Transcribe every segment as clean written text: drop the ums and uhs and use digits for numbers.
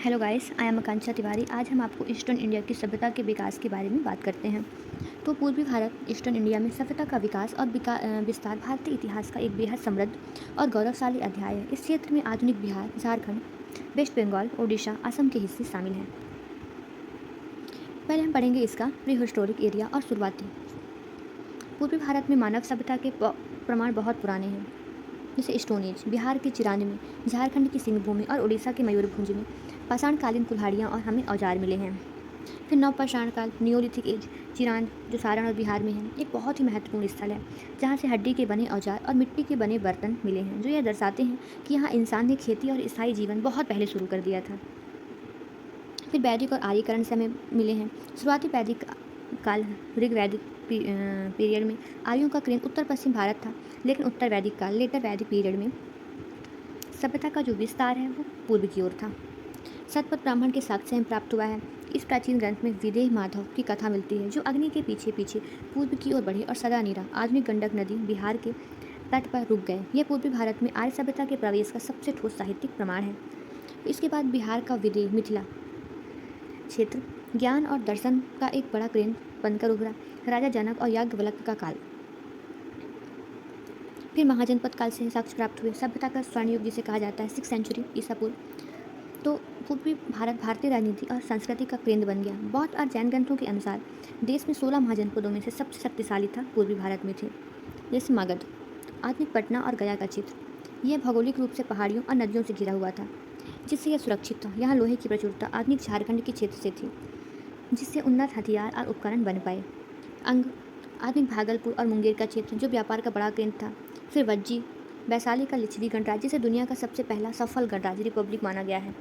Hello guys, I am आकांक्षा तिवारी। आज हम आपको ईस्टर्न इंडिया की सभ्यता के विकास के बारे में बात करते हैं। तो पूर्वी भारत ईस्टर्न इंडिया में सभ्यता का विकास और विस्तार भारतीय इतिहास का एक बेहद समृद्ध और गौरवशाली अध्याय है। इस क्षेत्र में आधुनिक बिहार, झारखंड, वेस्ट बंगाल, ओडिशा, असम के हिस्से शामिल हैं। पहले हम पढ़ेंगे इसका प्री हिस्टोरिक एरिया और शुरुआती। पूर्वी भारत में मानव सभ्यता के प्रमाण बहुत पुराने हैं, जैसे स्टोन एज, बिहार के चिरान में, झारखंड की सिंहभूमि और उड़ीसा के मयूरभंज में पाषाणकालीन कुल्हाड़ियाँ और हमें औजार मिले हैं। फिर नवपाषाण काल, नियोलिथिक एज, चिरांद जो सारण और बिहार में है, एक बहुत ही महत्वपूर्ण स्थल है जहाँ से हड्डी के बने औजार और मिट्टी के बने बर्तन मिले हैं, जो यह दर्शाते हैं कि यहाँ इंसान ने खेती और स्थायी जीवन बहुत पहले शुरू कर दिया था। फिर वैदिक और आर्यकरण से हमें मिले हैं। शुरुआती वैदिक काल ऋग्वैदिक पीरियड में आर्यों का केंद्र उत्तर पश्चिम भारत था, लेकिन उत्तर वैदिक काल लेटर वैदिक पीरियड में सभ्यता का जो विस्तार है वो पूर्व की ओर था। सतपथ ब्राह्मण के साक्ष्य हमें प्राप्त हुआ है। इस प्राचीन ग्रंथ में विदेह माधव की कथा मिलती है, जो अग्नि के पीछे पीछे पूर्व की ओर बढ़े और सदा नीरा आधुनिक गंडक नदी बिहार के तट पर रुक गए। यह पूर्वी भारत में आर्य सभ्यता के प्रवेश का सबसे ठोस साहित्यिक प्रमाण है। इसके बाद बिहार का विदेह मिथिला क्षेत्र ज्ञान और दर्शन का एक बड़ा केंद्र बनकर उभरा। राजा जनक और याज्ञवल्क्य का काल। फिर महाजनपद काल से साक्ष्य प्राप्त हुए। सभ्यता का स्वर्ण युग जिसे कहा जाता है 6th सेंचुरी ईसा पूर्व। तो पूर्वी भारत भारतीय राजनीति और संस्कृति का केंद्र बन गया। बौद्ध और जैन ग्रंथों के अनुसार देश में 16 महाजनपदों में से सबसे शक्तिशाली था पूर्वी भारत में थे, जैसे मगध, आधुनिक पटना और गया का क्षेत्र। यह भौगोलिक रूप से पहाड़ियों और नदियों से घिरा हुआ था, जिससे यह सुरक्षित था। यहाँ लोहे की प्रचुरता आधुनिक झारखंड के क्षेत्र से थी, जिससे उन्नत हथियार और उपकरण बन पाए। अंग आधुनिक भागलपुर और मुंगेर का क्षेत्र, जो व्यापार का बड़ा केंद्र था। फिर वज्जी वैशाली का लिच्छवी गणराज्य, जिसे दुनिया का सबसे पहला सफल गणराज्य रिपब्लिक माना गया है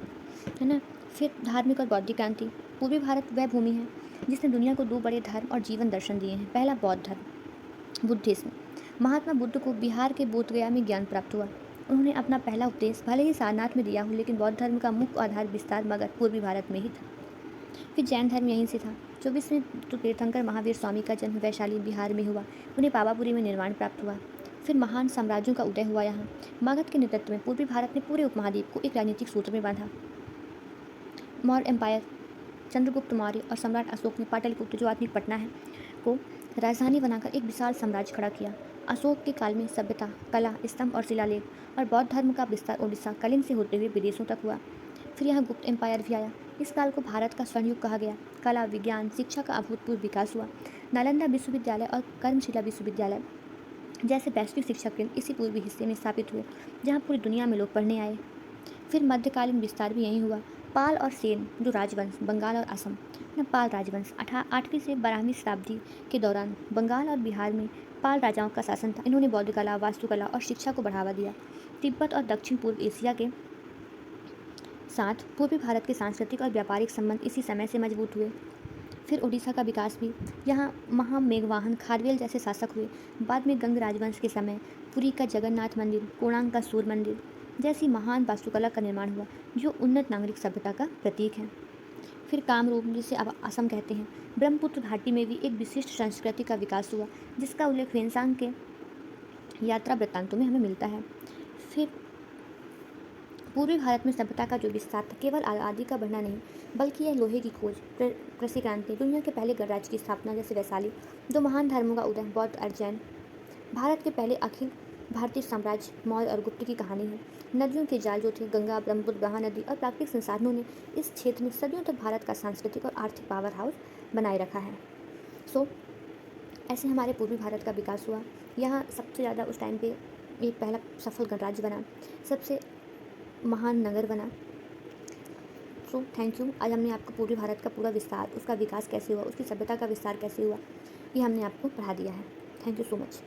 ना। फिर धार्मिक और बौद्धिक क्रांति। पूर्वी भारत वह भूमि है जिसने दुनिया को 2 बड़े धर्म और जीवन दर्शन दिए हैं। पहला बौद्ध धर्म, बुद्धिज्म। महात्मा बुद्ध को बिहार के बोधगया में ज्ञान प्राप्त हुआ। उन्होंने अपना पहला उपदेश भले ही सारनाथ में दिया हो, लेकिन बौद्ध धर्म का मुख्य आधार विस्तार मगध पूर्वी भारत में ही था। फिर जैन धर्म यहीं से था। 24वें तीर्थंकर महावीर स्वामी का जन्म वैशाली बिहार में हुआ। उन्हें पावापुरी में निर्वाण प्राप्त हुआ। फिर महान साम्राज्यों का उदय हुआ यहाँ। मगध के नेतृत्व में पूर्वी भारत ने पूरे उपमहाद्वीप को एक राजनीतिक सूत्र में बांधा। मौर्य एम्पायर, चंद्रगुप्त मौर्य और सम्राट अशोक ने पाटलिपुत्र, जो आधुनिक पटना है, को राजधानी बनाकर एक विशाल साम्राज्य खड़ा किया। अशोक के काल में सभ्यता, कला, स्तंभ और शिलालेख और बौद्ध धर्म का विस्तार ओडिशा, कलिंग से होते हुए विदेशों तक हुआ। फिर यहाँ गुप्त एम्पायर भी आया। इस काल को भारत का स्वर्ण युग कहा गया। कला, विज्ञान, शिक्षा का अभूतपूर्व विकास हुआ। नालंदा विश्वविद्यालय और कर्मशिला विश्वविद्यालय जैसे वैश्विक शिक्षा केंद्र इसी पूर्वी हिस्से में स्थापित हुए, जहाँ पूरी दुनिया में लोग पढ़ने आए। फिर मध्यकालीन विस्तार भी यहीं हुआ। पाल और सेन जो राजवंश बंगाल और असम न, पाल राजवंश 8वीं से 12वीं शताब्दी के दौरान बंगाल और बिहार में पाल राजाओं का शासन था। इन्होंने बौद्ध कला, वास्तुकला और शिक्षा को बढ़ावा दिया। तिब्बत और दक्षिण पूर्व एशिया के साथ पूर्वी भारत के सांस्कृतिक और व्यापारिक संबंध इसी समय से मजबूत हुए। फिर उड़ीसा का विकास भी। यहाँ महामेघवाहन खारवेल जैसे शासक हुए। बाद में गंग राजवंश के समय पुरी का जगन्नाथ मंदिर, कोणार्क का सूर्य मंदिर जैसी महान वास्तुकला का निर्माण हुआ, जो उन्नत नागरिक सभ्यता का प्रतीक है। फिर कामरूप, जिसे अब असम कहते हैं, ब्रह्मपुत्र घाटी में भी एक विशिष्ट संस्कृति का विकास हुआ, जिसका उल्लेख वेनसांग के यात्रा वृत्तांतों में हमें मिलता है। फिर पूर्वी भारत में सभ्यता का जो विस्तार था, केवल आबादी का बढ़ना नहीं, बल्कि यह लोहे की खोज, कृषि क्रांति, दुनिया के पहले गणराज्य की स्थापना जैसे वैशाली, 2 महान धर्मों का उदय, बौद्ध और जैन, भारत के पहले अखिल भारतीय साम्राज्य मौर्य और गुप्त की कहानी है। नदियों के जाल जो थे, गंगा, ब्रह्मपुत्र, महानदी और प्राकृतिक संसाधनों ने इस क्षेत्र में सदियों तक भारत का सांस्कृतिक और आर्थिक पावर हाउस बनाए रखा है। ऐसे हमारे पूर्वी भारत का विकास हुआ। यहाँ सबसे ज़्यादा उस टाइम पे एक पहला सफल गणराज्य बना, सबसे महान नगर बना। Thank you. आज हमने आपको पूर्वी भारत का पूरा विस्तार, उसका विकास कैसे हुआ, उसकी सभ्यता का विस्तार कैसे हुआ, ये हमने आपको पढ़ा दिया है। Thank you so much.